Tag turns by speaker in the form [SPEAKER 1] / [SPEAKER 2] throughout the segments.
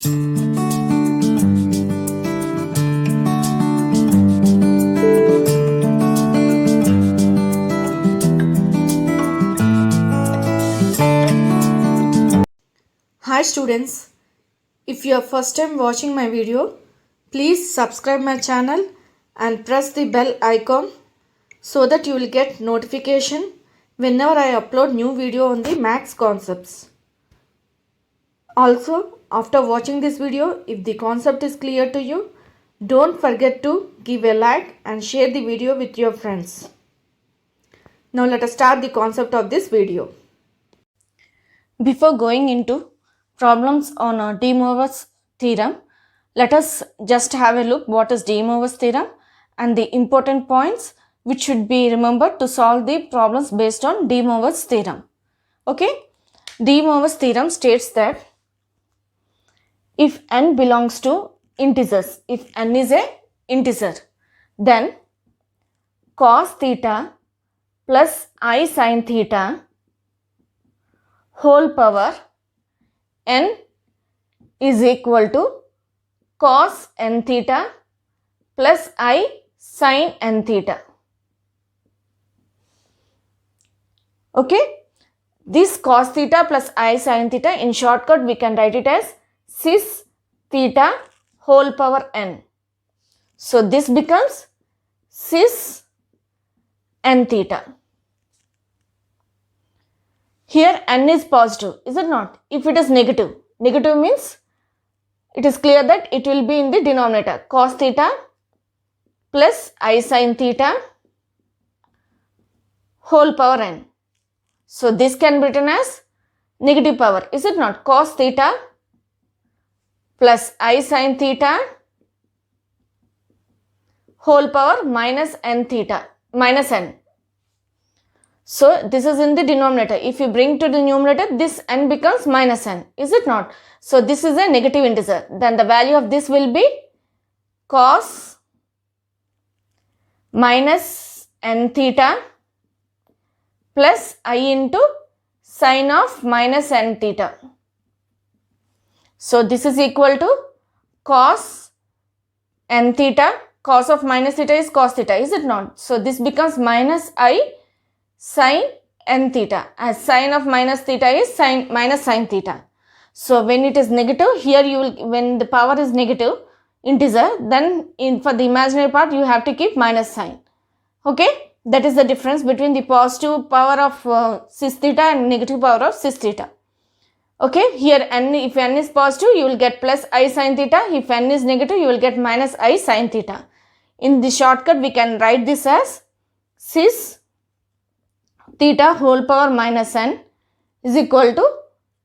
[SPEAKER 1] Hi students, if you are first time watching my video, please subscribe my channel and press the bell icon so that you will get notification whenever I upload new video on the maths concepts. Also, after watching this video, if the concept is clear to you, don't forget to give a like and share the video with your friends. Now let us start the concept of this video. Before going into problems on De Moivre's theorem, let us just have a look what is De Moivre's theorem and the important points which should be remembered to solve the problems based on De Moivre's theorem. Okay, De Moivre's theorem states that if n belongs to integers, if n is a integer, then cos theta plus I sin theta whole power n is equal to cos n theta plus I sin n theta. Okay, this cos theta plus I sin theta, in shortcut we can write it as cis theta whole power n. So this becomes cis n theta. Here n is positive, is it not? If it is negative, negative means it is clear that it will be in the denominator, cos theta plus I sin theta whole power n. So this can be written as negative power, is it not? Cos theta plus I sin theta whole power minus n theta, minus n. So this is in the denominator. If you bring to the numerator, this n becomes minus n, is it not? So this is a negative integer. Then the value of this will be cos minus n theta plus I into sin of minus n theta. So this is equal to cos n theta, cos of minus theta is cos theta, is it not? So this becomes minus I sin n theta, as sin of minus theta is sin minus sin theta. So when it is negative, here you will, when the power is negative integer, then for the imaginary part you have to keep minus sign. Okay, that is the difference between the positive power of cis theta and negative power of cis theta. Okay, here n, if n is positive you will get plus I sin theta, if n is negative you will get minus I sin theta. In the shortcut we can write this as cis theta whole power minus n is equal to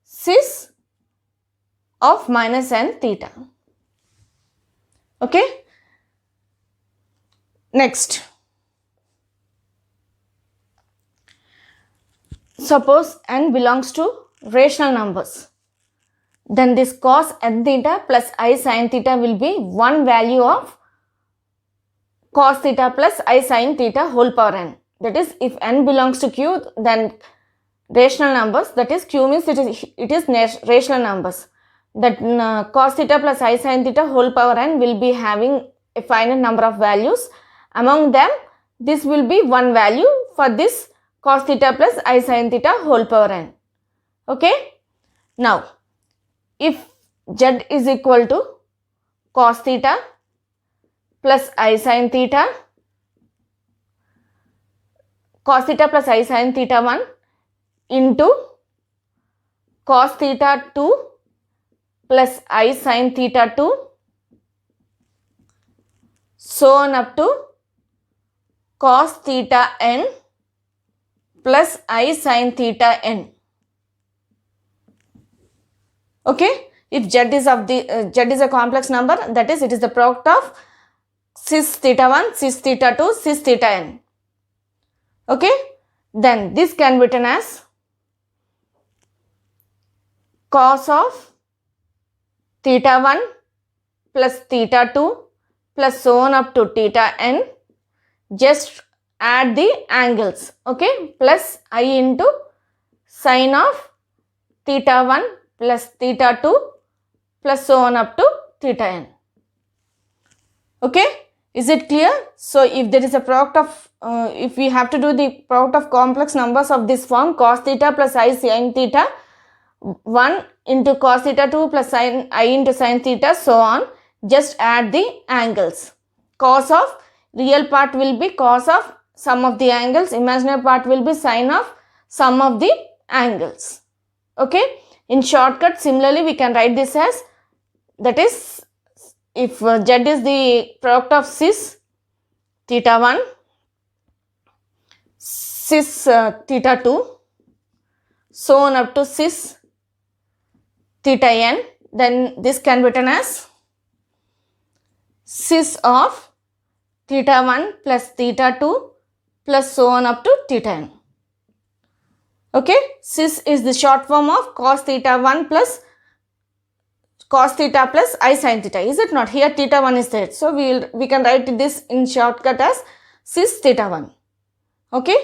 [SPEAKER 1] cis of minus n theta. Okay, next, suppose n belongs to rational numbers, then this cos n theta plus I sin theta will be one value of cos theta plus I sin theta whole power n. That is, if n belongs to q, then rational numbers, that is q means it is rational numbers, that cos theta plus I sin theta whole power n will be having a finite number of values. Among them, this will be one value for this cos theta plus I sin theta whole power n. Okay, now if z is equal to cos theta plus I sin theta, cos theta plus I sin theta 1 into cos theta 2 plus I sin theta 2, so on up to cos theta n plus I sin theta n. Okay, if z is of the z is a complex number, that is, it is the product of cis theta 1, cis theta 2, cis theta n. Okay, then this can be written as cos of theta 1 plus theta 2 plus so on up to theta n. Just add the angles. Okay, plus I into sin of theta 1 plus theta 2 plus so on up to theta n. Okay, is it clear? So if there is a product of if we have to do the product of complex numbers of this form, cos theta plus I sin theta, 1 into cos theta 2 plus sin I into sin theta, so on, just add the angles. Cos of real part will be cos of sum of the angles, imaginary part will be sine of sum of the angles. Okay, in shortcut similarly we can write this as, that is, if z is the product of cis theta 1, cis theta 2, so on up to cis theta n, then this can be written as cis of theta 1 plus theta 2 plus so on up to theta n. Okay, cis is the short form of cos theta 1 plus cos theta plus I sin theta, is it not? Here theta 1 is there, so we can write this in shortcut as cis theta 1. Okay,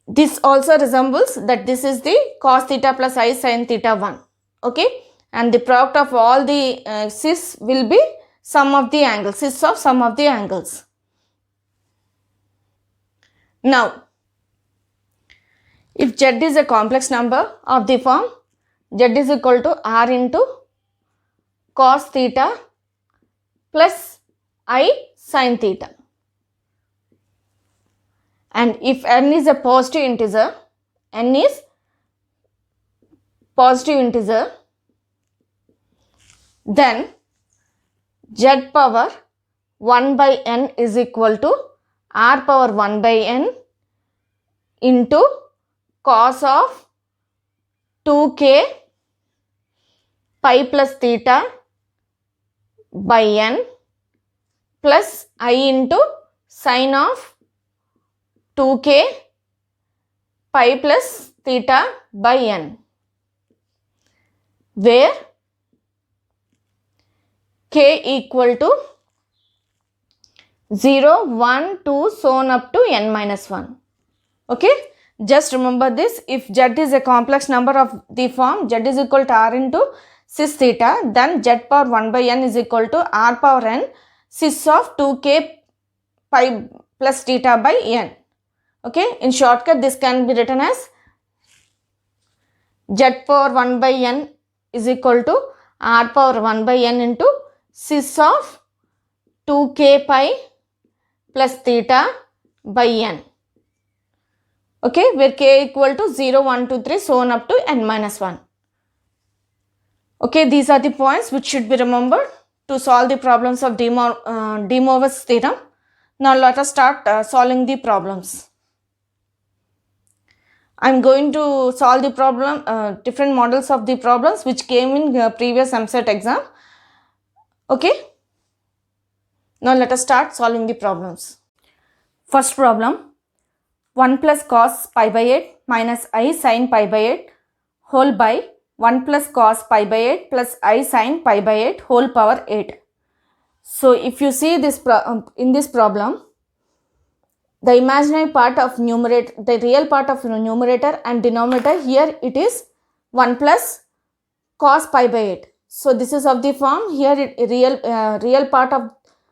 [SPEAKER 1] this also resembles that this is the cos theta plus I sin theta 1. Okay, and the product of all the cis will be sum of the angles, cis of sum of the angles. Now, if z is a complex number of the form z is equal to r into cos theta plus I sin theta, and if n is a positive integer, n is positive integer, then z power 1 by n is equal to r power 1 by n into cos of 2k pi plus theta by n plus I into sine of 2k pi plus theta by n, where k equal to 0, 1, 2, so on up to n minus 1. Okay, just remember this, if z is a complex number of the form z is equal to r into cis theta, then z power 1 by n is equal to r power n cis of 2k pi plus theta by n. Okay, in shortcut this can be written as z power 1 by n is equal to r power 1 by n into cis of 2k pi plus theta by n. Okay, where k equal to 0, 1, 2, 3, so on up to n minus 1. Okay, these are the points which should be remembered to solve the problems of De Moivre's theorem. Now let us start solving the problems. I am going to solve the problem, different models of the problems which came in previous EAMCET exam. Okay, now let us start solving the problems. First problem, 1 plus cos pi by 8 minus I sin pi by 8 whole by 1 plus cos pi by 8 plus I sin pi by 8 whole power 8. So if you see this in this problem, the imaginary part of numerator, the real part of numerator and denominator, here it is 1 plus cos pi by 8. So this is of the form, here real part of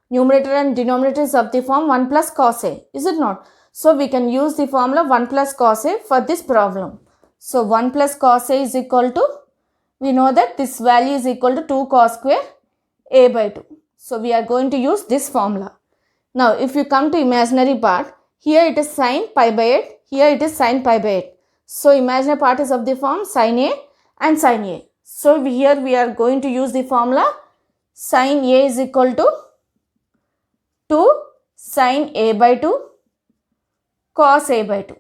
[SPEAKER 1] numerator and denominator is of the form 1 plus cos a, is it not? So we can use the formula 1 plus cos a for this problem. So 1 plus cos a is equal to, we know that this value is equal to 2 cos square a by 2. So we are going to use this formula. Now if you come to imaginary part, here it is sin pi by 8, here it is sin pi by 8. So imaginary part is of the form sin a and sin a. So here we are going to use the formula sin a is equal to 2 sin a by 2 cos a by 2.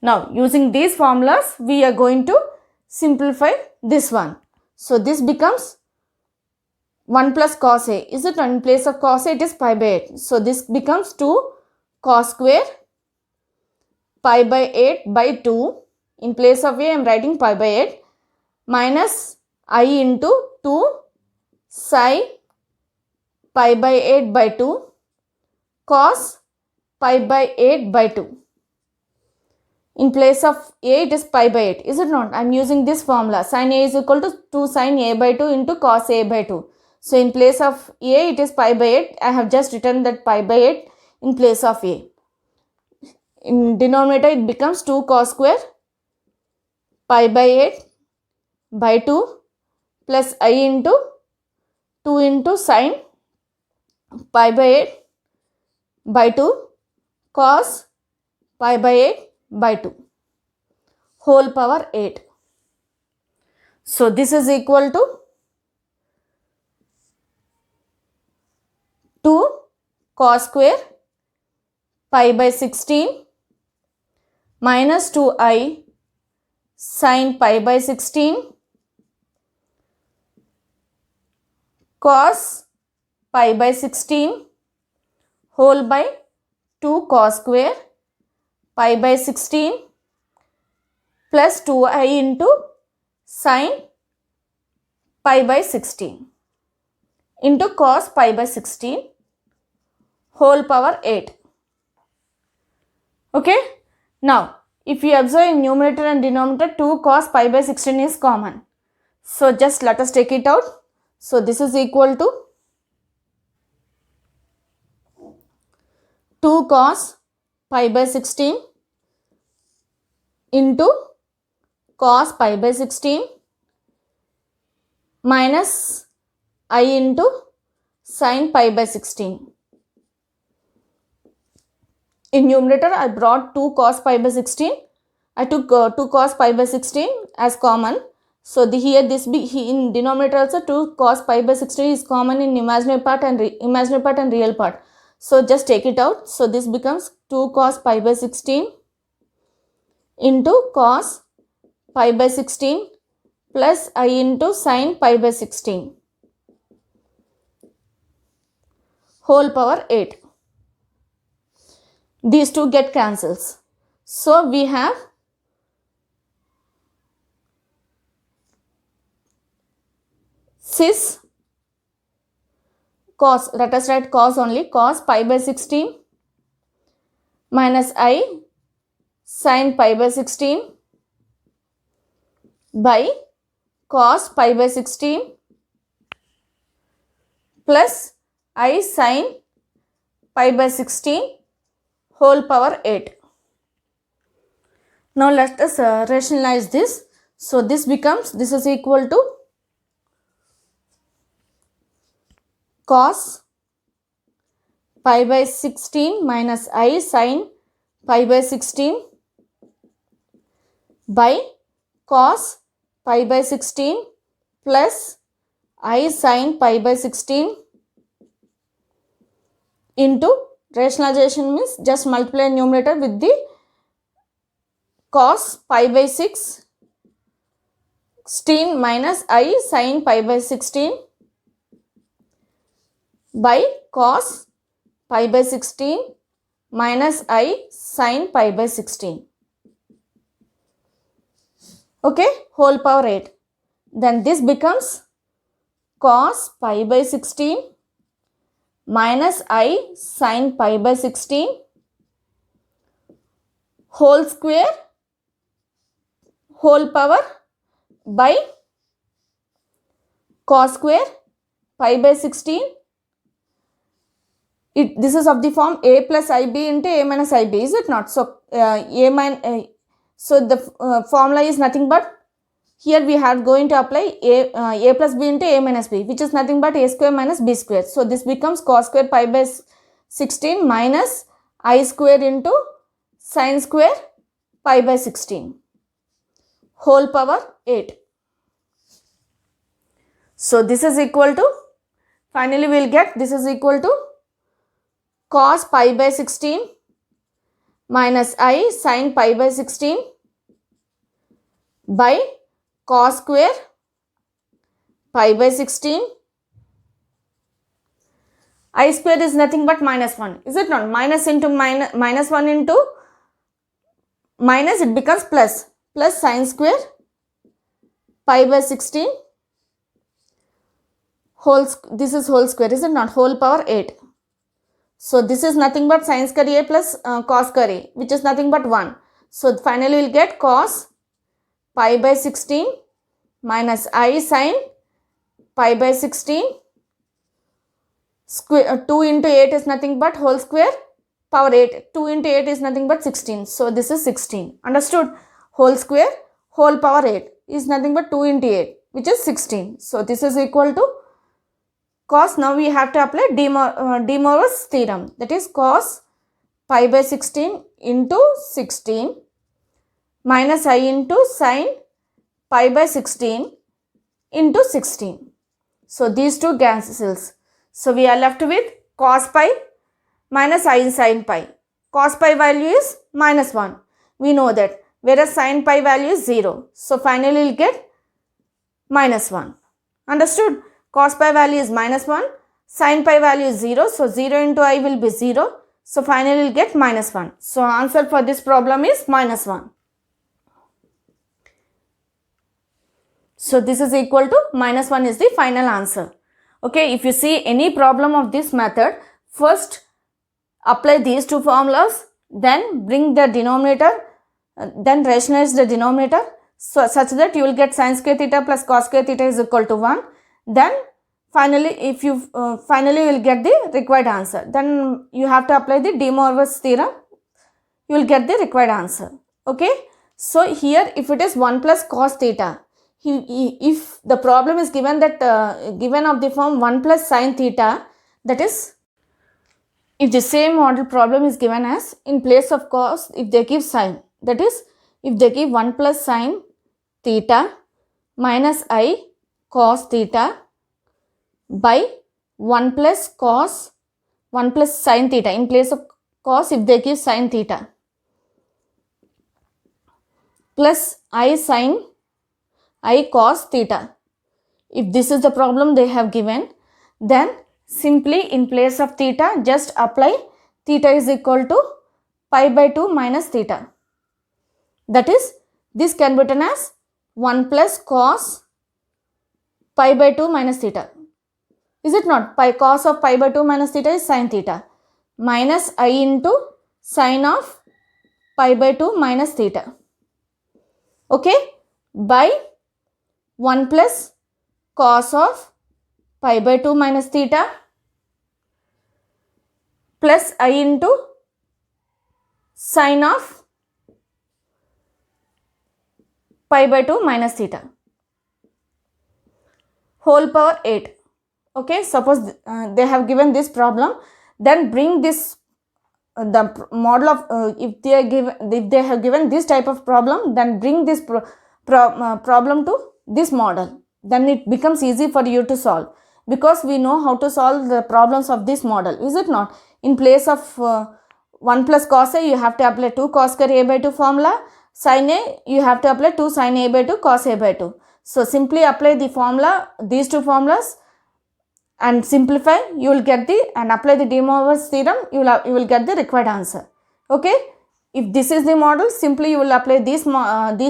[SPEAKER 1] Now using these formulas we are going to simplify this one. So this becomes 1 plus cos a, is it? In place of cos a it is pi by 8. So this becomes 2 cos square pi by 8 by 2. In place of a I am writing pi by 8 minus I into 2 psi pi by 8 by 2 cos pi by 8 by 2. In place of a, it is pi by 8. Is it not? I am using this formula. Sin a is equal to 2 sin a by 2 into cos a by 2. So, in place of a, it is pi by 8. I have just written that pi by 8 in place of a. In denominator, it becomes 2 cos square pi by 8 by 2 plus I into 2 into sin pi by 8 by 2 cos pi by 8 by 2 whole power 8. So, this is equal to 2 cos square pi by 16 minus 2i sin pi by 16 cos pi by 16 whole by 2 cos square pi by 16 plus 2i into sin pi by 16 into cos pi by 16 whole power 8. Okay. Now, if you observe in numerator and denominator, 2 cos pi by 16 is common. So, just let us take it out. So, this is equal to 2 cos pi by 16 into cos pi by 16 minus I into sin pi by 16. In numerator, I brought 2 cos pi by 16. I took 2 cos pi by 16 as common. So, in denominator also 2 cos pi by 16 is common in imaginary part and real part. So, just take it out. So, this becomes 2 cos pi by 16 into cos pi by 16 plus I into sin pi by 16 whole power 8. These two get cancels. So, we have cis cos, let us write cos only, cos pi by 16 minus I sin pi by 16 by cos pi by 16 plus I sin pi by 16 whole power 8. Now, let us rationalize this. So, this is equal to cos pi by 16 minus I sin pi by 16 by cos pi by 16 plus I sin pi by 16 into rationalization means just multiply numerator with the cos pi by 16 minus I sin pi by 16 by cos pi by 16 minus I sin pi by 16. Okay, whole power 8. Then this becomes cos pi by 16 minus I sin pi by 16 whole square whole power by cos square pi by 16. This is of the form a plus ib into a minus ib, is it not? So, so the formula is nothing but, here we are going to apply a plus b into a minus b, which is nothing but a square minus b square. So, this becomes cos square pi by 16 minus I square into sin square pi by 16 whole power 8. So, this is equal to, finally we will get, this is equal to cos pi by 16 minus I sin pi by 16 by cos square pi by 16. I square is nothing but minus 1, is it not? Minus into minus 1 into minus, it becomes plus sin square pi by 16 this is whole square, is it not? Whole power 8. So, this is nothing but sin square a plus cos square a, which is nothing but 1. So finally we'll get cos pi by 16 minus I sin pi by 16. Square 2 into 8 is nothing but whole square power 8. 2 into 8 is nothing but 16. So this is 16. Understood? Whole square whole power 8 is nothing but 2 into 8, which is 16. So this is equal to cos. Now we have to apply De Moivre's theorem. That is cos pi by 16 into 16 minus I into sin pi by 16 into 16. So these two cancels. So we are left with cos pi minus I sin pi. Cos pi value is minus 1. We know that. Whereas sin pi value is 0. So finally we will get minus 1. Understood? Cos pi value is minus 1. Sin pi value is 0. So 0 into I will be 0. So finally we will get minus 1. So answer for this problem is minus 1. So this is equal to minus 1 is the final answer. Okay, if you see any problem of this method, first apply these two formulas, then bring the denominator, then rationalize the denominator, so such that you will get sin square theta plus cos square theta is equal to 1. Then finally, if you finally will get the required answer. Then you have to apply the De Moivre's theorem. You will get the required answer. Okay. So here, if it is 1 plus cos theta, if the problem is given that given of the form 1 plus sin theta, that is, if the same model problem is given as in place of cos, if they give sin, that is, if they give 1 plus sin theta minus I cos theta by 1 plus cos 1 plus sin theta, in place of cos if they give sin theta, plus I sin I cos theta. If this is the problem they have given, then simply in place of theta just apply theta is equal to pi by 2 minus theta. That is, this can be written as 1 plus cos pi by 2 minus theta. Is it not? Cos of pi by 2 minus theta is sin theta minus I into sin of pi by 2 minus theta. Okay, by 1 plus cos of pi by 2 minus theta plus I into sin of pi by 2 minus theta whole power 8. Okay, suppose they have given this problem, then bring this the model of if they have given this type of problem, then bring this problem to this model, then it becomes easy for you to solve, because we know how to solve the problems of this model. Is it not? In place of 1 plus cos a, you have to apply 2 cos square a by 2 formula. Sin a, you have to apply 2 sin a by 2 cos a by 2. So simply apply the formula, these two formulas, and simplify. You will get the, and apply the De Moivre's theorem. You will get the required answer. Okay. If this is the model, simply you will apply these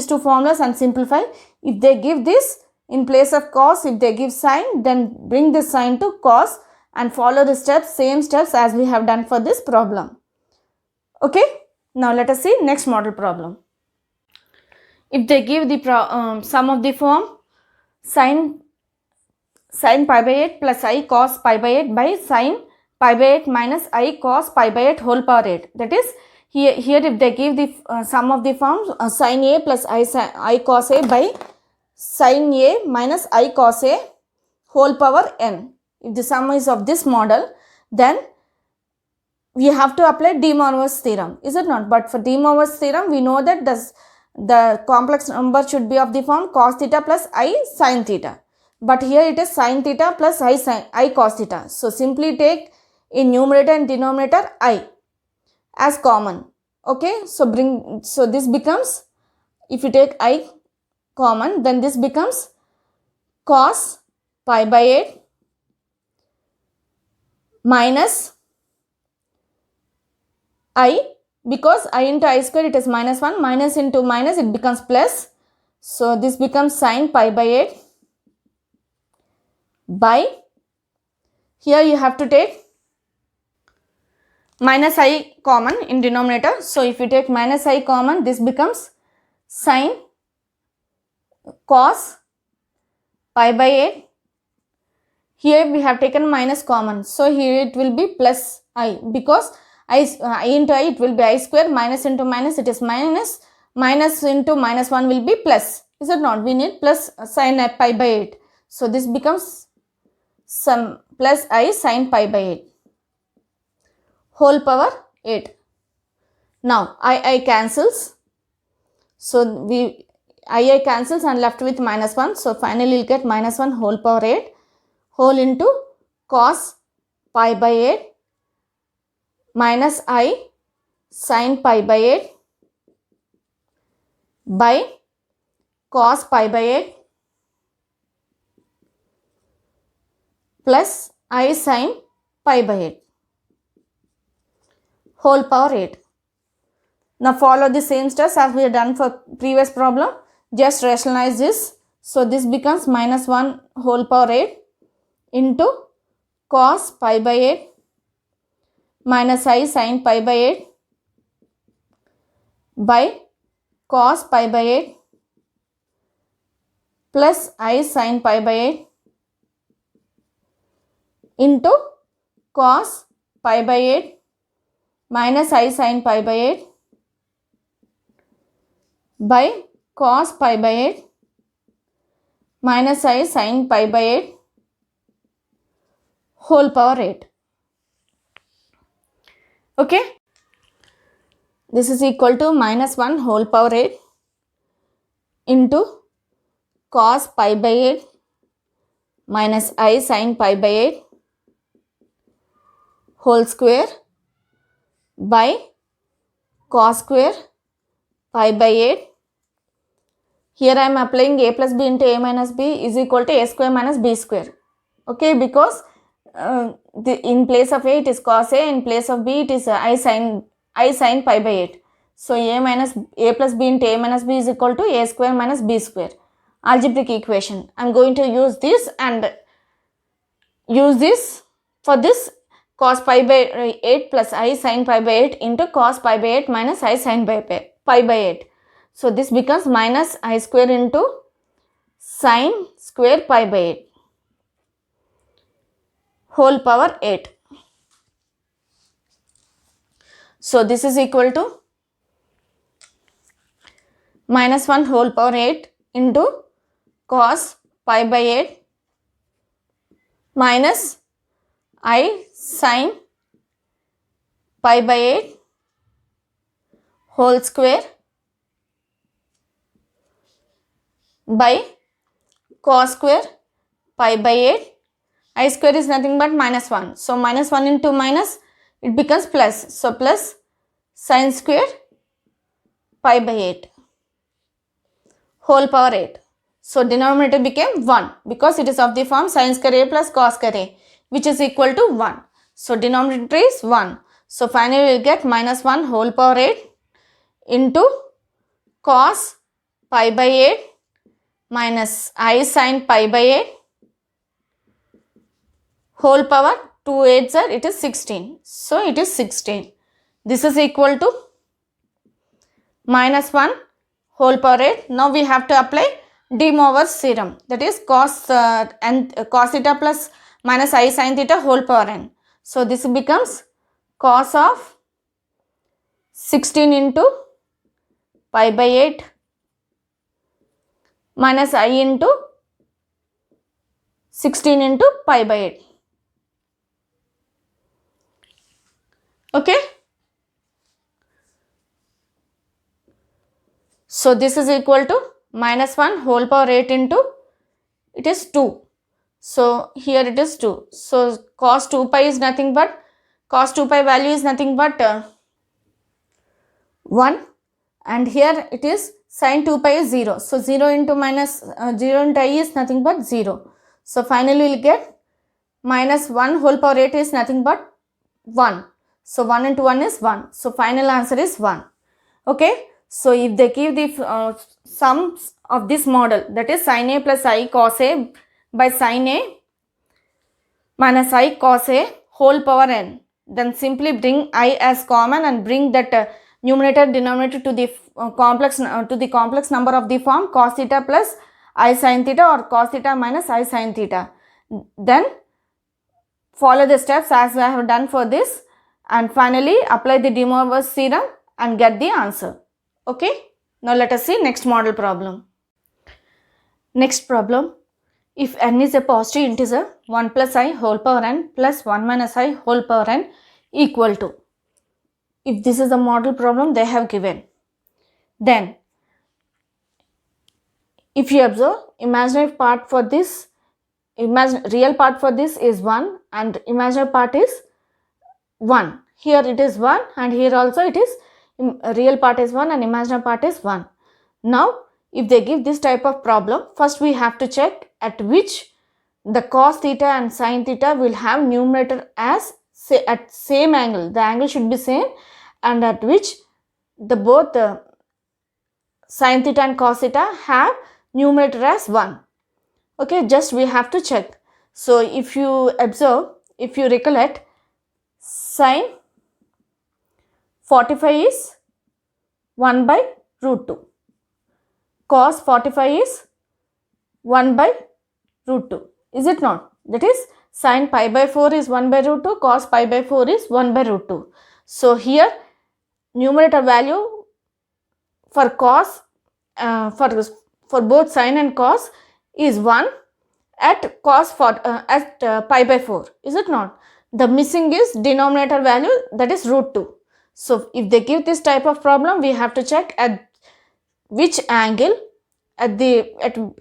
[SPEAKER 1] two formulas and simplify. If they give this in place of cos, if they give sin, then bring this sin to cos and follow the steps, same steps as we have done for this problem. Okay. Now let us see next model problem. If they give the sum of the form sin pi by 8 plus I cos pi by 8 by sin pi by 8 minus I cos pi by 8 whole power 8. That is, here if they give the sum of the forms sin a plus I cos a by sin a minus I cos a whole power n. If the sum is of this model, then we have to apply De Moivre's theorem. Is it not? But for De Moivre's theorem, we know that the complex number should be of the form cos theta plus I sin theta. But here it is sin theta plus I cos theta. So simply take in numerator and denominator I as common. Okay. So this becomes, if you take I common, then this becomes cos pi by 8 minus I, because I into I square it is minus 1, minus into minus it becomes plus. So this becomes sin pi by 8 by, here you have to take minus I common in denominator. So if you take minus I common, this becomes sin cos pi by 8. Here we have taken minus common, so here it will be plus I, because I into I it will be I square, minus into minus it is minus, minus into minus 1 will be plus, is it not? We need plus sin pi by 8, so this becomes some plus I sin pi by 8 whole power 8. Now I cancels, so we I cancels and left with minus 1, so finally we'll get minus 1 whole power 8 whole into cos pi by 8 minus I sin pi by 8 by cos pi by 8 plus I sin pi by 8 whole power 8. Now follow the same steps as we have done for previous problem. Just rationalize this. So this becomes minus 1 whole power 8 into cos pi by 8 minus I sin pi by 8 by cos pi by 8 plus I sin pi by 8 into cos pi by 8 minus I sin pi by 8 by cos pi by 8 minus I sin pi by 8 whole power 8. Okay, this is equal to minus 1 whole power 8 into cos pi by 8 minus I sin pi by 8 whole square by cos square pi by 8. Here I am applying a plus b into a minus b is equal to a square minus b square. Okay, because in place of a it is cos a, in place of b it is I sin pi by 8. So a plus b into a minus b is equal to a square minus b square. Algebraic equation. I am going to use this and use this for this cos pi by 8 plus I sin pi by 8 into cos pi by 8 minus I sin pi by 8. So this becomes minus I square into sin square pi by 8 whole power 8. So this is equal to minus 1 whole power 8 into cos pi by 8 minus I sin pi by 8 whole square by cos square pi by 8. I square is nothing but minus 1. So minus 1 into minus it becomes plus. So plus sin square pi by 8 whole power 8. So denominator became 1 because it is of the form sin square a plus cos square a, which is equal to 1. So denominator is 1. So finally we will get minus 1 whole power 8 into cos pi by 8 minus I sin pi by 8 whole power 2 8s are it is 16. So it is 16. This is equal to minus 1 whole power 8. Now we have to apply De Moivre's theorem, that is cos theta plus minus I sin theta whole power n. So this becomes cos of 16 into pi by 8 minus I into 16 into pi by 8. Okay. So this is equal to minus 1 whole power 8 into it is 2. So here it is 2. So cos 2 pi is nothing but cos 2 pi value is nothing but 1, and here it is sin 2 pi is 0. So 0 into minus 0 into I is nothing but 0. So finally we will get minus 1 whole power 8 is nothing but 1. So 1 into 1 is 1. So final answer is 1. Okay. So if they give the sums of this model, that is sin a plus I cos a by sin a minus I cos a whole power n, then simply bring I as common and bring that numerator and denominator to the complex number of the form cos theta plus I sin theta or cos theta minus I sin theta. Then follow the steps as I have done for this, and finally apply the De Moivre's theorem and get the answer. Okay, now let us see next model problem. Next problem, if n is a positive integer, 1 plus I whole power n plus 1 minus I whole power n equal to. If this is the model problem they have given, then if you observe, imaginary part for this, real part for this is 1 and imaginary part is 1. Here it is 1 and here also it is, real part is 1 and imaginary part is 1. Now if they give this type of problem, first we have to check at which the cos theta and sin theta will have numerator as at same angle. The angle should be same, and at which the both sin theta and cos theta have numerator as 1. Okay, just we have to check. So if you observe, if you recollect, sin 45 is 1 by root 2. Cos 45 is 1 by root 2. Is it not? That is, sin pi by 4 is 1 by root 2, cos pi by 4 is 1 by root 2. So here numerator value for cos, for both sin and cos is 1 at cos pi by 4. Is it not? The missing is denominator value, that is root 2. So if they give this type of problem, we have to check at which angle, at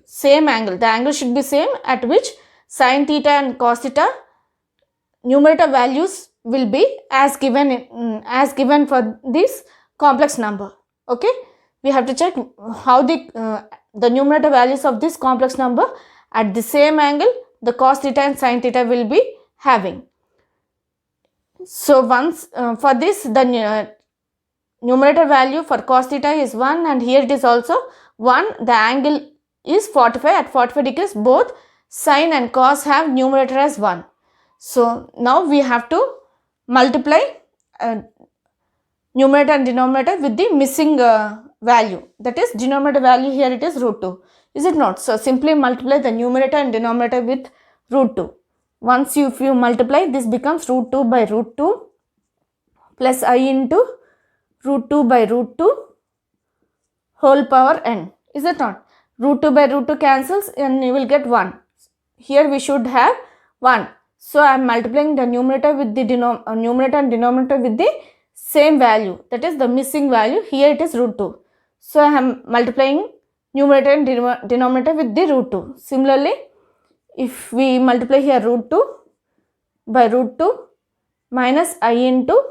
[SPEAKER 1] same angle, the angle should be same at which sin theta and cos theta numerator values will be as given for this complex number. Okay, we have to check how the numerator values of this complex number at the same angle the cos theta and sin theta will be having. So once for this, the numerator value for cos theta is 1 and here it is also 1. The angle is 45. At 45 degrees both sin and cos have numerator as 1. So now we have to multiply numerator and denominator with the missing value, that is denominator value here it is root 2. Is it not? So simply multiply the numerator and denominator with root 2. Once if you multiply, this becomes root 2 by root 2 plus I into root 2 by root 2 whole power n. Is it not? Root 2 by root 2 cancels and you will get 1. Here we should have 1. So I am multiplying the numerator with the numerator and denominator with the same value, that is the missing value. Here it is root 2. So I am multiplying numerator and denominator with the root 2. Similarly, if we multiply here root 2 by root 2 minus I into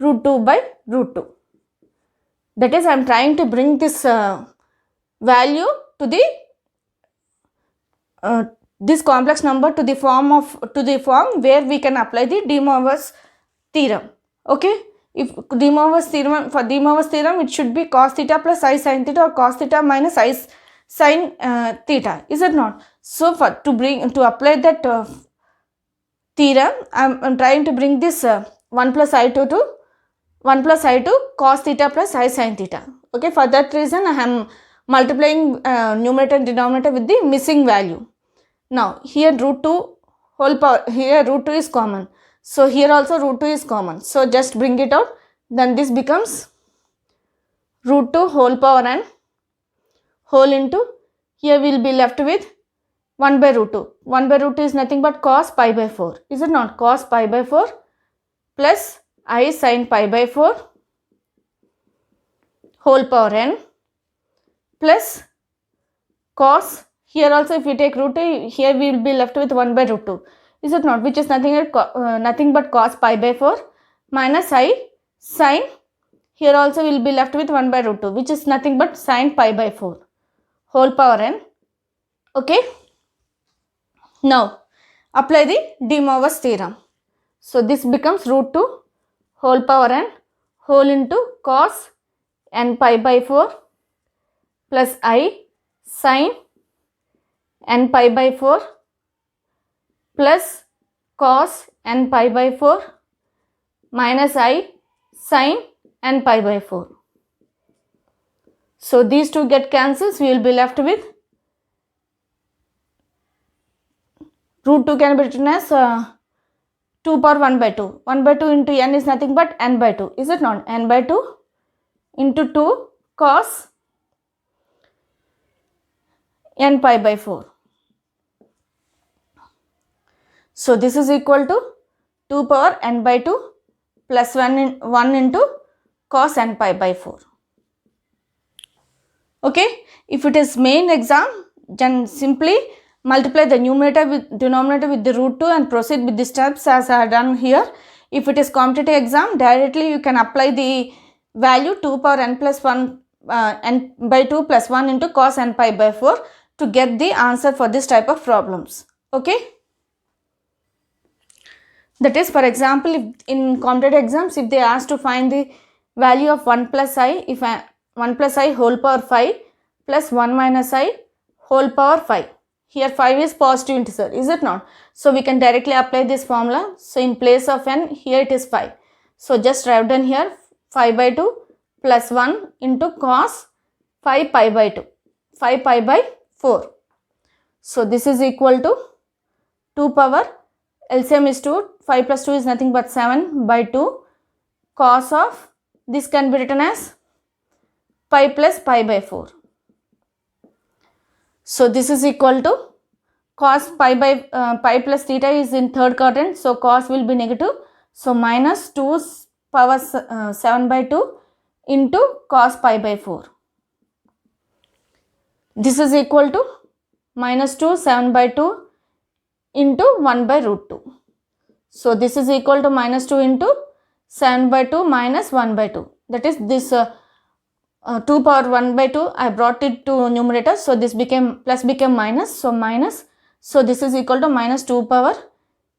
[SPEAKER 1] root 2 by root 2. That is, I am trying to bring this value to the this complex number to the form where we can apply the De Moivre's theorem. Okay, if De Moivre's theorem, for De Moivre's theorem it should be cos theta plus I sin theta or cos theta minus I sin theta. Is it not? So for to apply that theorem, I am trying to bring this 1 plus I2 to 1 plus I2 cos theta plus I sin theta. Okay, for that reason I am multiplying numerator and denominator with the missing value. Now here root 2 whole power, here root 2 is common. So here also root 2 is common. So just bring it out. Then this becomes root 2 whole power n whole into, here we will be left with 1 by root 2. 1 by root 2 is nothing but cos pi by 4. Is it not? Cos pi by 4 plus I sin pi by 4 whole power n plus cos, here also if we take root 2, here we will be left with 1 by root 2. Is it not? Which is nothing but cos pi by 4 minus I sin, here also we will be left with 1 by root 2, which is nothing but sin pi by 4 whole power n. Okay. Now apply the De Moivre's theorem. So this becomes root 2 whole power n whole into cos n pi by 4 plus I sin n pi by 4 plus cos n pi by 4 minus I sine n pi by 4. So these two get cancels, we will be left with root 2 can be written as 2 power 1 by 2. 1 by 2 into n is nothing but n by 2, is it not? N by 2 into 2 cos n pi by 4. So this is equal to 2 power n by 2 plus 1 into cos n pi by 4. Okay, if it is main exam, then simply multiply the numerator with denominator with the root 2 and proceed with the steps as I have done here. If it is competitive exam, directly you can apply the value 2 power n plus 1 n by 2 plus 1 into cos n pi by 4 to get the answer for this type of problems. Okay. That is, for example, if in competitive exams, if they ask to find the value of 1 plus I, if 1 plus I whole power 5 plus 1 minus I whole power 5. Here 5 is positive integer, is it not? So we can directly apply this formula. So in place of n, here it is 5. So just write down here 5 by 2 plus 1 into cos 5 pi by 2, 5 pi by 4. So this is equal to 2 power, LCM is 2, 5 plus 2 is nothing but 7 by 2 cos of, this can be written as pi plus pi by 4. So this is equal to cos pi by pi plus theta is in third quadrant, so cos will be negative. So minus 2 power 7 by 2 into cos pi by 4. This is equal to minus 2 7 by 2 into 1 by root 2. So this is equal to minus 2 into 7 by 2 minus 1 by 2. That is this 2 power 1 by 2, I brought it to numerator. So this became plus became minus. So minus. So this is equal to minus 2 power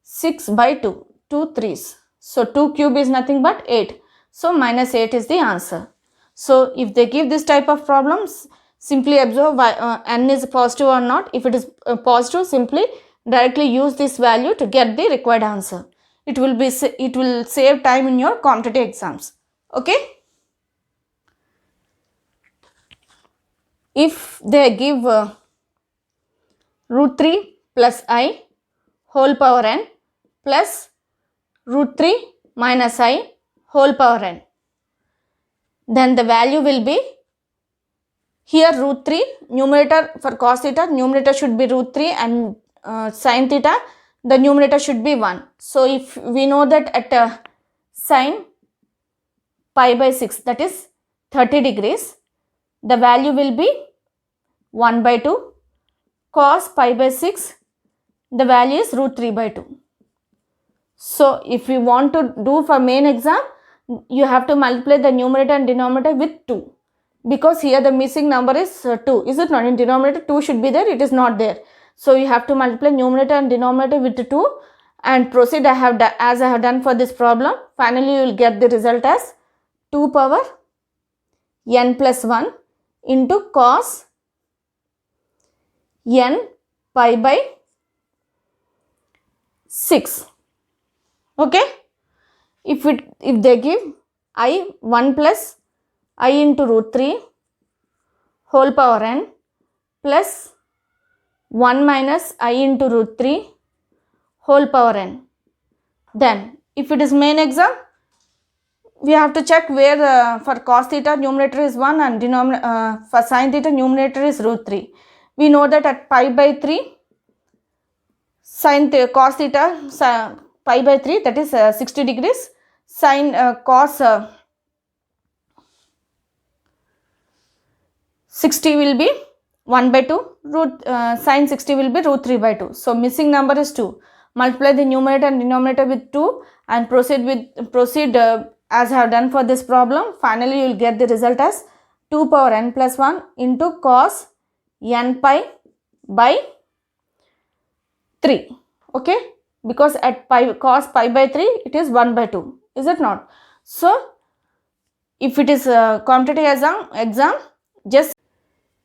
[SPEAKER 1] 6 by 2. 2 threes. So 2 cube is nothing but 8. So minus 8 is the answer. So if they give this type of problems, simply observe n is positive or not. If it is positive, simply directly use this value to get the required answer. It will save time in your competitive exams. Okay. If they give root 3 plus I whole power n plus root 3 minus I whole power n, then the value will be here root 3, numerator for cos theta, numerator should be root 3 and sin theta, the numerator should be 1. So if we know that at sin pi by 6, that is 30 degrees, the value will be 1 by 2, cos pi by 6, the value is root 3 by 2. So if you want to do for main exam, you have to multiply the numerator and denominator with 2, because here the missing number is 2, is it not? In denominator 2 should be there, it is not there. So you have to multiply numerator and denominator with 2 and proceed as I have done for this problem. Finally you will get the result as 2 power n plus 1 into cos n pi by 6. Okay. If they give I 1 plus I into root 3 whole power n plus 1 minus I into root 3 whole power n, then if it is main exam, we have to check where for cos theta numerator is 1 and for sin theta numerator is root 3. We know that at pi by 3 cos theta pi by 3, that is 60 degrees, sin cos 60 will be 1 by 2, sin 60 will be root 3 by 2. So missing number is 2. Multiply the numerator and denominator with 2 and proceed as I have done for this problem. Finally you will get the result as 2 power n plus 1 into cos n pi by 3. Okay, because at cos pi by 3 it is 1 by 2, is it not? So if it is a competitive exam, just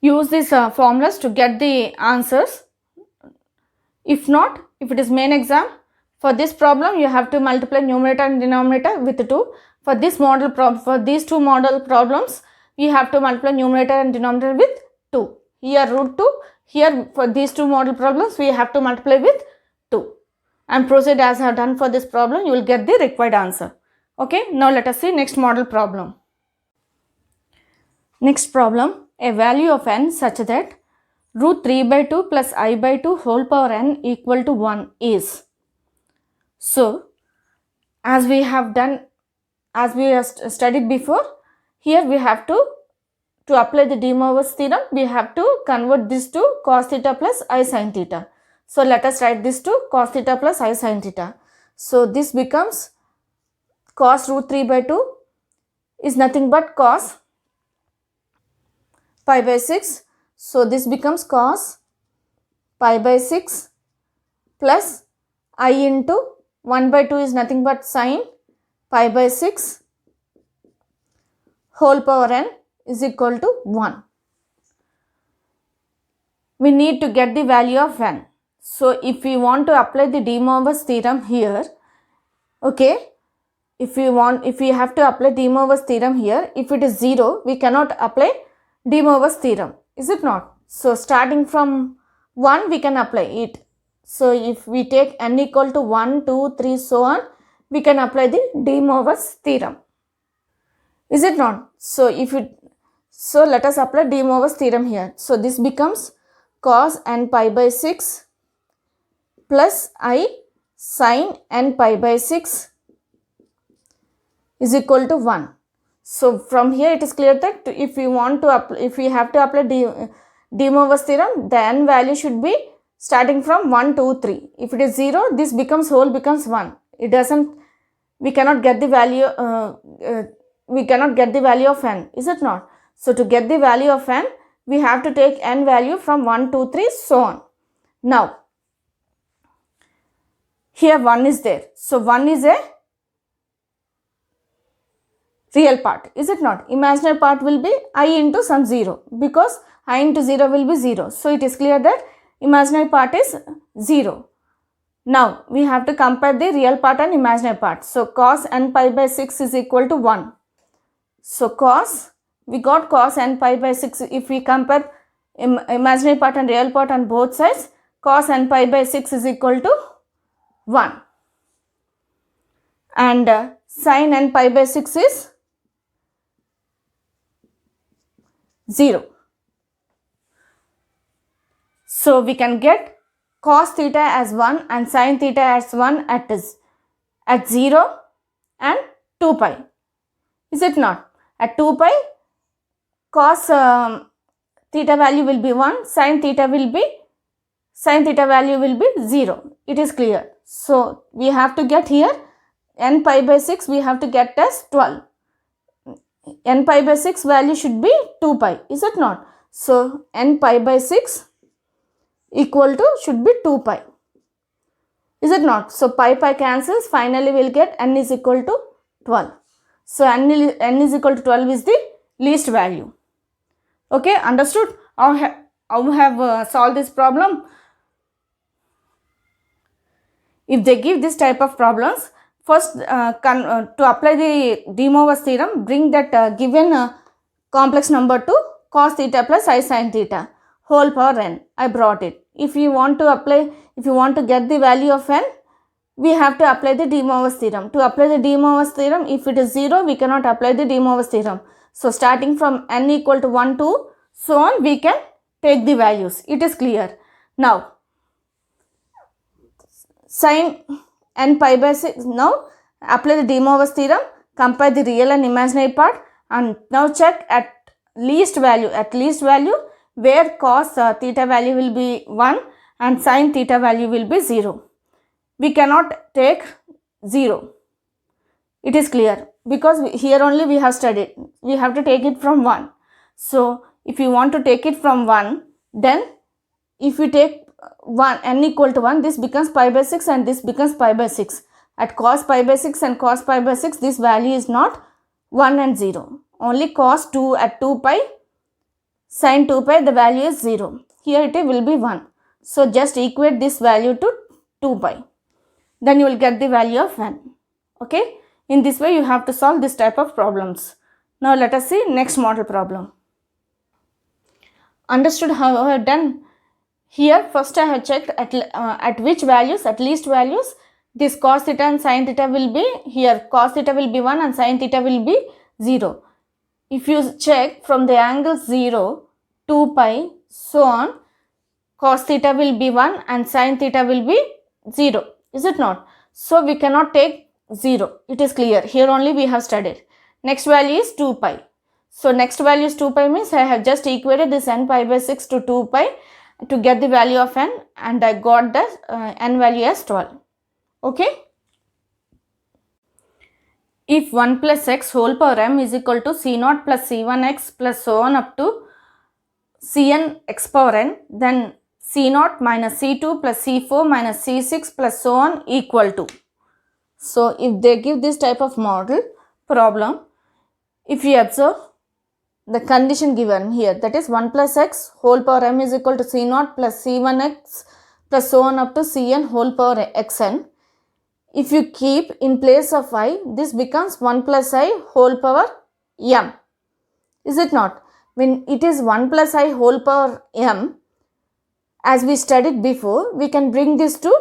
[SPEAKER 1] use these formulas to get the answers. If not, if it is main exam, For this problem, you have to multiply numerator and denominator with 2. For this model problem, for these two model problems, you have to multiply numerator and denominator with 2. Here root 2. Here for these two model problems, we have to multiply with 2. And proceed as I have done for this problem. You will get the required answer. Okay. Now let us see next model problem. Next problem. A value of n such that root 3 by 2 plus I by 2 whole power n equal to 1 is. So, as we have done, as we have studied before, here we have to apply the De Moivre's theorem, we have to convert this to cos theta plus I sin theta. So, let us write this to cos theta plus I sin theta. So, this becomes cos root 3 by 2 is nothing but cos pi by 6. So, this becomes cos pi by 6 plus I into 1 by 2 is nothing but sin pi by 6 whole power n is equal to 1. We need to get the value of n. So, if we want to apply the De Moivre's theorem here, okay, if we have to apply De Moivre's theorem here, if it is 0, we cannot apply De Moivre's theorem, is it not? So, starting from 1, we can apply it. So, if we take n equal to 1, 2, 3, so on, we can apply the De Moivre's theorem. Is it not? So, let us apply De Moivre's theorem here. So, this becomes cos n pi by 6 plus I sin n pi by 6 is equal to 1. So, from here it is clear that if we have to apply De Moivre's theorem, the n value should be starting from 1, 2, 3. If it is 0, this becomes whole becomes 1. We cannot get the value, of n, is it not? So, to get the value of n, we have to take n value from 1, 2, 3, so on. Now, here 1 is there. So, 1 is a real part, is it not? Imaginary part will be I into some 0, because I into 0 will be 0. So, it is clear that imaginary part is 0. Now, we have to compare the real part and imaginary part. So, cos n pi by 6 is equal to 1. So, we got cos n pi by 6. If we compare imaginary part and real part on both sides, cos n pi by 6 is equal to 1. And sin n pi by 6 is 0. So, we can get cos theta as 1 and sin theta as 1 at 0 and 2 pi. Is it not? At 2 pi, cos theta value will be 1, sin theta value will be 0. It is clear. So, we have to get here n pi by 6 we have to get as 12. N pi by 6 value should be 2 pi. Is it not? So, n pi by 6 equal to should be 2 pi. Is it not? So, pi cancels. Finally, we will get n is equal to 12. So, n is equal to 12 is the least value. Okay, understood? How we have solved this problem? If they give this type of problems, first to apply the De Moivre's theorem, bring that given complex number to cos theta plus I sin theta whole power n. I brought it. If you want to get the value of n, we have to apply the De Moivre's theorem. To apply the De Moivre's theorem, if it is 0, we cannot apply the De Moivre's theorem. So, starting from n equal to 1, 2, so on, we can take the values. It is clear. Now, sin n pi by 6, now apply the De Moivre's theorem, compare the real and imaginary part, and now check at least value where cos theta value will be 1 and sin theta value will be 0. We cannot take 0. It is clear, because here only we have studied. We have to take it from 1. So, if you want to take it from 1, then if we take 1 n equal to 1, this becomes pi by 6 and this becomes pi by 6. At cos pi by 6 and cos pi by 6, this value is not 1 and 0. Only cos 2 at 2 pi, sin 2 pi, the value is 0. Here it will be 1. So, just equate this value to 2 pi. then you will get the value of n. Okay, in this way you have to solve this type of problems. Now let us see next model problem. Understood how I have done? Here first I have checked at which values, at least values, this cos theta and sin theta will be. Here cos theta will be 1 and sin theta will be 0. If you check from the angle 0, 2 pi, so on, cos theta will be 1 and sin theta will be 0. Is it not? So we cannot take 0. It is clear. Here only we have studied. Next value is 2 pi. So next value is 2 pi means I have just equated this n pi by 6 to 2 pi to get the value of n, and I got the n value as 12. Okay. If 1 plus x whole power m is equal to c0 plus c1x plus so on up to cn x power n, then c0 minus c2 plus c4 minus c6 plus so on equal to. So if they give this type of model problem, if you observe the condition given here, that is 1 plus x whole power m is equal to c0 plus c1x plus so on up to cn whole power xn. If you keep in place of I, this becomes 1 plus I whole power m. Is it not? When it is 1 plus I whole power m, as we studied before, we can bring this to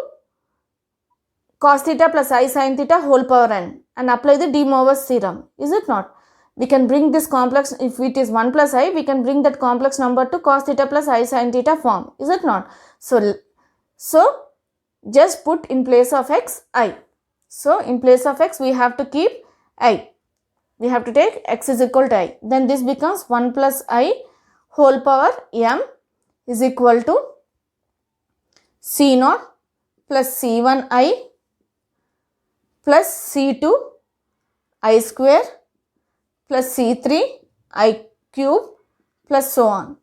[SPEAKER 1] cos theta plus I sin theta whole power n and apply the De Moivre's theorem. Is it not? We can bring this complex, if it is 1 plus I, we can bring that complex number to cos theta plus I sin theta form. Is it not? So just put in place of x I. So in place of x we have to keep I. We have to take x is equal to I. Then this becomes 1 plus I whole power m is equal to c0 plus c1I plus c2 I square plus c3 I cube plus so on.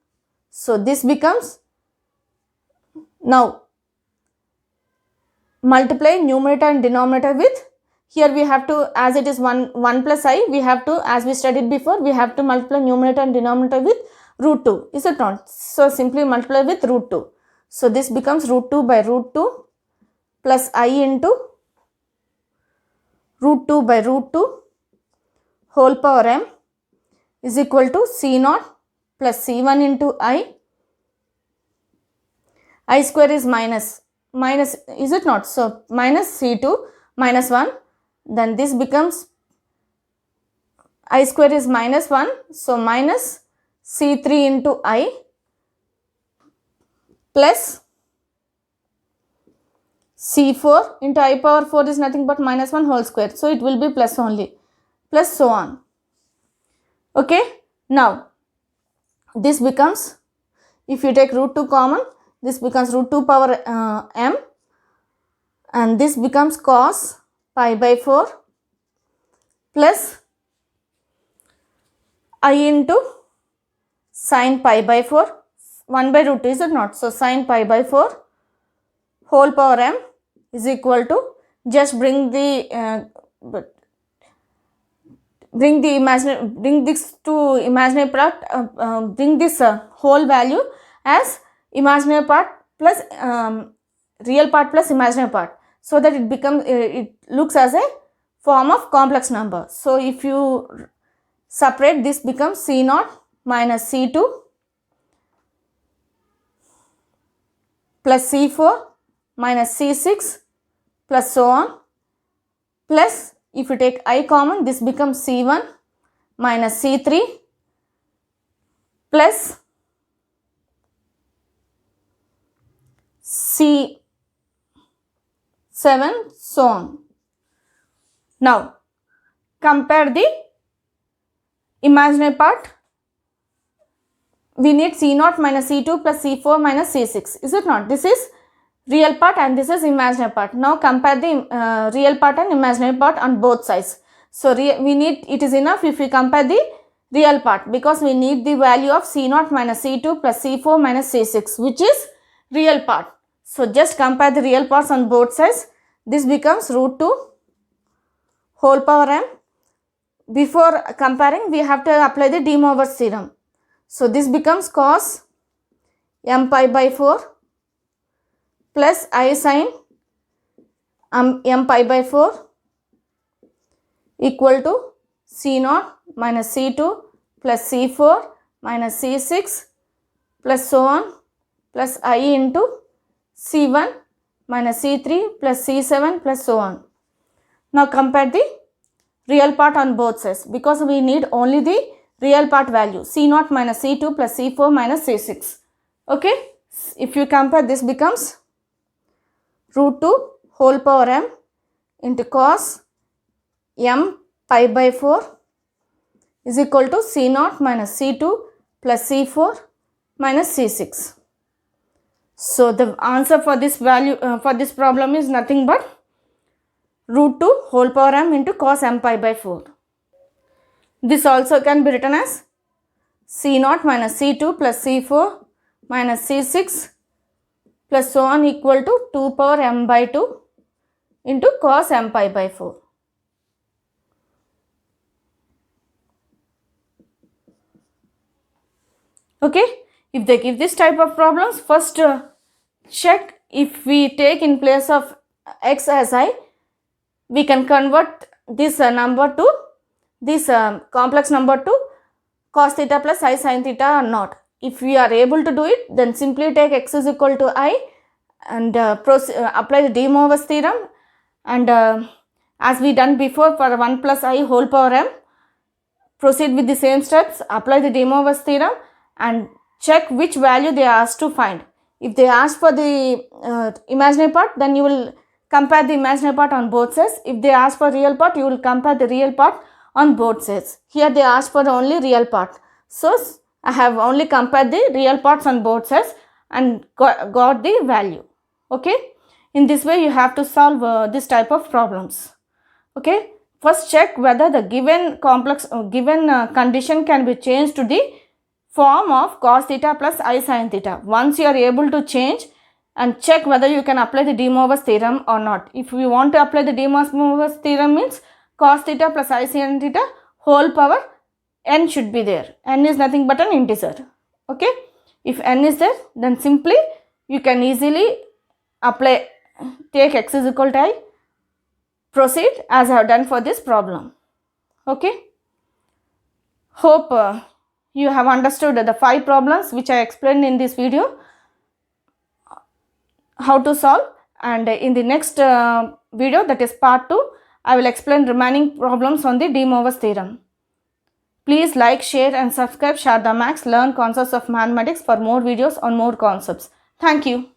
[SPEAKER 1] So this becomes, now multiply numerator and denominator with, here we have to, as it is 1 plus I, we have to, as we studied before, we have to multiply numerator and denominator with root 2. Is it not? So simply multiply with root 2. So this becomes root 2 by root 2 plus I into root 2 by root 2 whole power m is equal to c0 plus c1 into I square is minus, is it not? So minus c2 minus 1, then this becomes I square is minus 1, so minus c3 into I plus c4 into I power 4 is nothing but minus 1 whole square, so it will be plus only, plus so on. Okay, now this becomes, if you take root 2 common, this becomes root 2 power m, and this becomes cos pi by 4 plus I into sin pi by 4, 1 by root 2, is it not? So sin pi by 4 whole power m is equal to, just bring this to imaginary part, bring this whole value as imaginary part plus real part plus imaginary part, so that it becomes, it looks as a form of complex number. So if you separate, this becomes c0 minus c2 plus c4 minus c6 plus so on, plus if you take I common, this becomes c1 minus c3 plus c7 so on. Now compare the imaginary part. We need c0 minus c2 plus c4 minus c6, is it not? This is real part and this is imaginary part. Now compare the real part and imaginary part on both sides. So we need, it is enough if we compare the real part, because we need the value of c0 minus c2 plus c4 minus c6, which is real part. So just compare the real parts on both sides. This becomes root 2 whole power m. Before comparing, we have to apply the De Moivre's theorem. So this becomes cos m pi by 4 plus I sin m pi by 4 equal to C0 minus C2 plus C4 minus C6 plus so on plus I into C1 minus C3 plus C7 plus so on. Now compare the real part on both sides because we need only the real part value C0 minus C2 plus C4 minus C6. Okay, if you compare, this becomes root 2 whole power m into cos m pi by 4 is equal to C0 minus C2 plus C4 minus C6. So the answer for this value for this problem is nothing but root 2 whole power m into cos m pi by 4. This also can be written as C0 minus C2 plus C4 minus C6 plus so on equal to 2 power m by 2 into cos m pi by 4. Okay, if they give this type of problems, first check if we take in place of x as I, we can convert this number to this complex number to cos theta plus I sin theta or not. If we are able to do it, then simply take x is equal to I and apply the de Moivre's theorem, and as we done before for 1 plus I whole power m, proceed with the same steps, apply the de Moivre's theorem and check which value they are asked to find. If they ask for the imaginary part, then you will compare the imaginary part on both sides. If they ask for real part, you will compare the real part on both sides. Here they asked for only real part. So I have only compared the real parts on both sides and got the value. Okay. In this way you have to solve this type of problems. Okay. First check whether the given complex condition can be changed to the form of cos theta plus I sin theta. Once you are able to change, and check whether you can apply the de Moivre's theorem or not. If you want to apply the de Moivre's theorem, means cos theta plus I sin theta whole power n should be there. N is nothing but an integer. Okay. If n is there, then simply you can easily apply, take x is equal to I, proceed as I have done for this problem. Okay. Hope you have understood the 5 problems which I explained in this video, how to solve, and in the next video, that is part 2, I will explain remaining problems on the de Moivre's theorem. Please like, share and subscribe Sharda Max Learn Concepts of Mathematics for more videos on more concepts. Thank you.